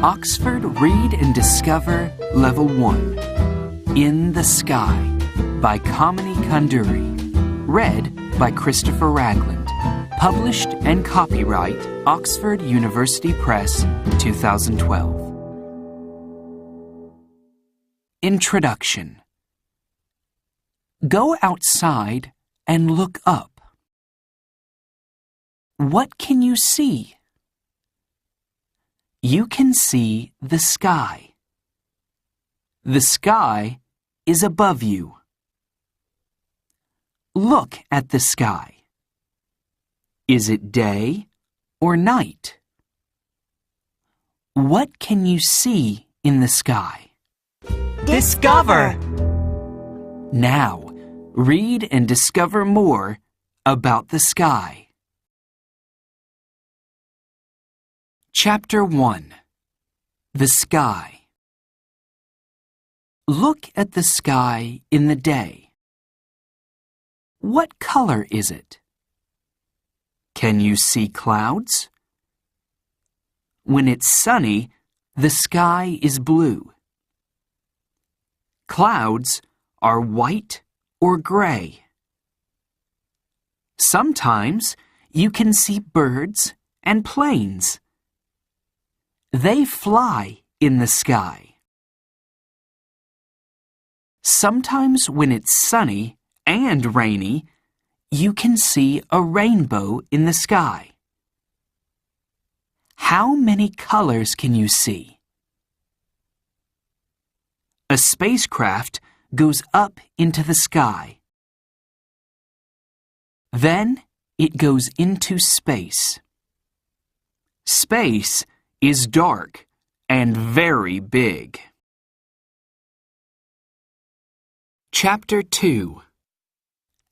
Oxford Read and Discover Level 1 In the Sky by Kamini Kanduri. Read by Christopher Ragland. Published and copyright Oxford University Press, 2012. Introduction. Go outside and look up. What can you see? You can see the sky. The sky is above you. Look at the sky. Is it day or night? What can you see in the sky? Discover! Now, read and discover more about the sky. Chapter 1. The Sky. Look at the sky in the day. What color is it? Can you see clouds? When it's sunny, the sky is blue. Clouds are white or gray. Sometimes you can see birds and planes. They fly in the sky. Sometimes when it's sunny and rainy, you can see a rainbow in the sky. How many colors can you see? A spacecraft goes up into the sky. Then it goes into space. Space is dark and very big. Chapter 2.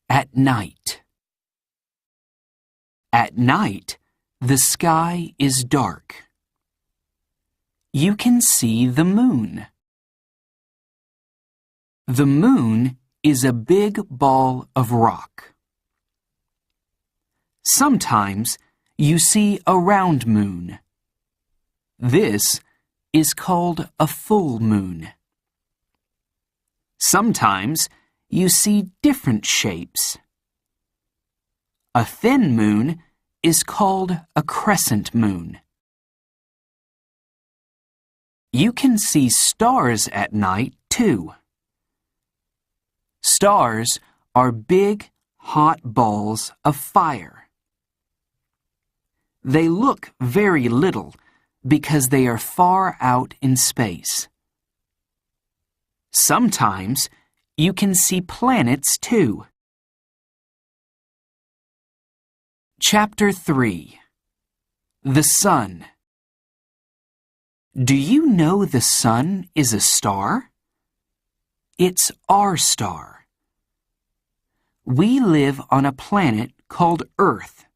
At night. At night, the sky is dark. You can see the moon. The moon is a big ball of rock. Sometimes you see a round moon. This is called a full moon. Sometimes you see different shapes. A thin moon is called a crescent moon. You can see stars at night, too. Stars are big, hot balls of fire. They look very little because they are far out in space. Sometimes you can see planets too. Chapter 3. The Sun. Do you know the sun is a star? It's our star. We live on a planet called Earth.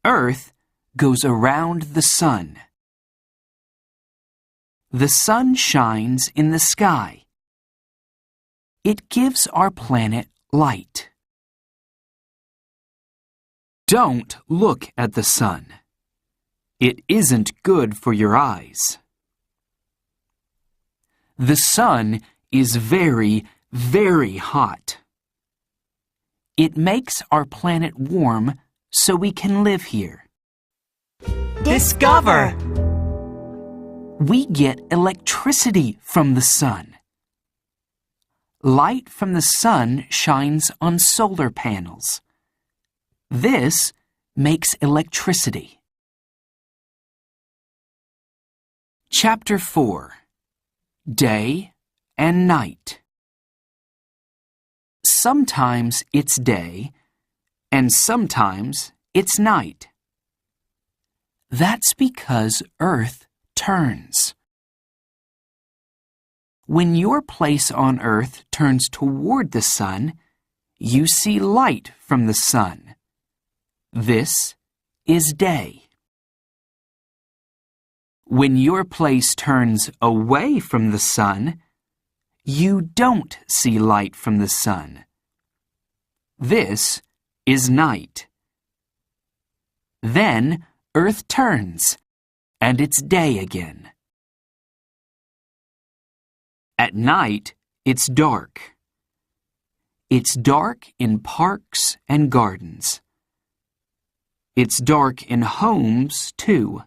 Earth goes around the sun. The sun shines in the sky. It gives our planet light. Don't look at the sun. It isn't good for your eyes. The sun is very, very hot. It makes our planet warm so we can live here. Discover! We get electricity from the sun. Light from the sun shines on solar panels. This makes electricity. Chapter 4. Day and Night. Sometimes it's day, and sometimes it's night. That's because Earth turns. When your place on Earth turns toward the sun, you see light from the sun. This is day. When your place turns away from the sun, you don't see light from the sun. This is night. Then Earth turns, and it's day again. At night, it's dark. It's dark in parks and gardens. It's dark in homes, too.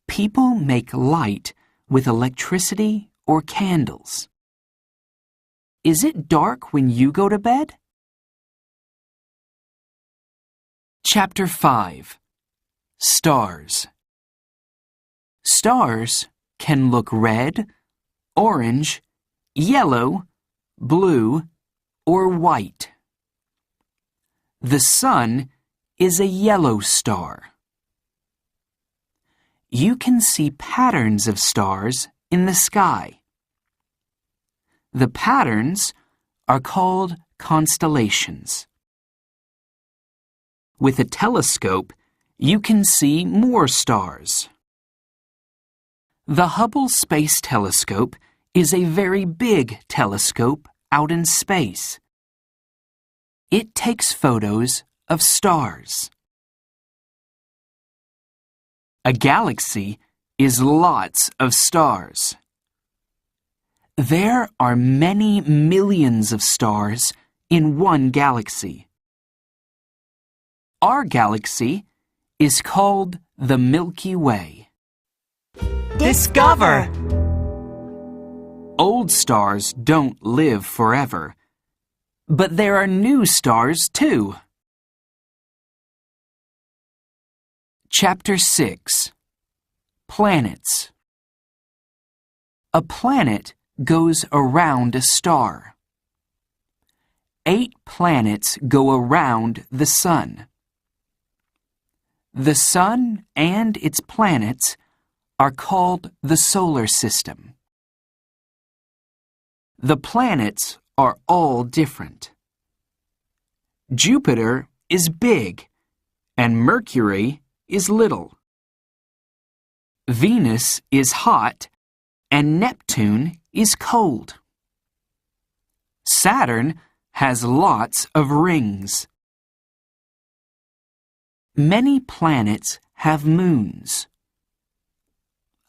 People make light with electricity or candles. Is it dark when you go to bed? Chapter 5. Stars. Stars can look red, orange, yellow, blue, or white. The sun is a yellow star. You can see patterns of stars in the sky. The patterns are called constellations. With a telescope, you can see more stars. The Hubble Space Telescope is a very big telescope out in space. It takes photos of stars. A galaxy is lots of stars. There are many millions of stars in one galaxy. Our galaxy is called the Milky Way. Discover! Old stars don't live forever, but there are new stars too. Chapter 6. Planets. A planet goes around a star. 8 planets go around the sun. The sun and its planets are called the solar system. The planets are all different. Jupiter is big and Mercury is little. Venus is hot and Neptune is cold. Saturn has lots of rings. Many planets have moons.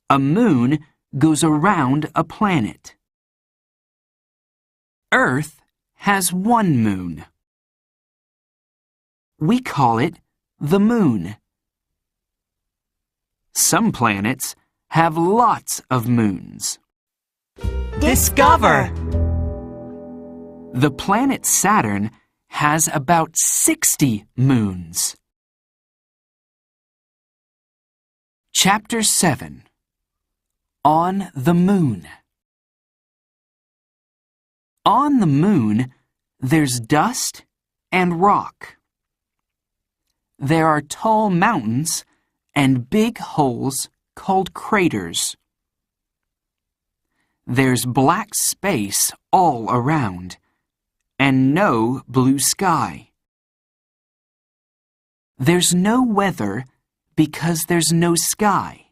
A moon goes around a planet. Earth has one moon. We call it the moon. Some planets have lots of moons. Discover! The planet Saturn has about 60 moons. Chapter 7. On the Moon. On the moon, there's dust and rock. There are tall mountains and big holes called craters. There's black space all around, and no blue sky. There's no weather because there's no sky.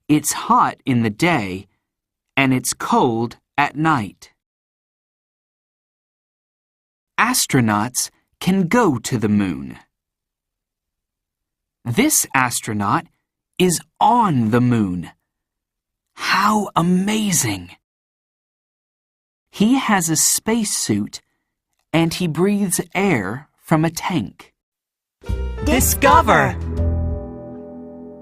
It's hot in the day, and it's cold at night. Astronauts can go to the moon. This astronaut is on the moon. How amazing! He has a spacesuit and he breathes air from a tank. Discover!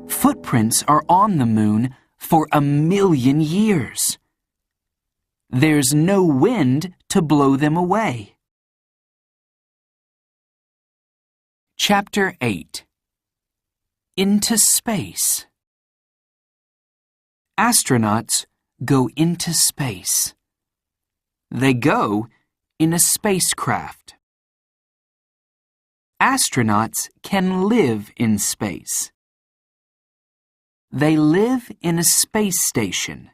Footprints are on the moon for 1,000,000 years. There's no wind to blow them away. Chapter 8. Into Space. Astronauts go into space. They go in a spacecraft. Astronauts can live in space. They live in a space station.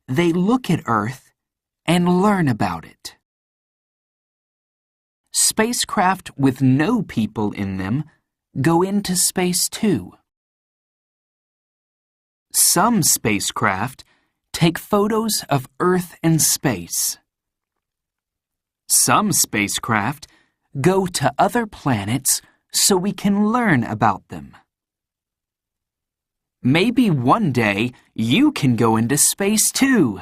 They look at Earth and learn about it. Spacecraft with no people in them go into space too. Some spacecraft take photos of Earth and space. Some spacecraft go to other planets so we can learn about them. Maybe one day you can go into space too.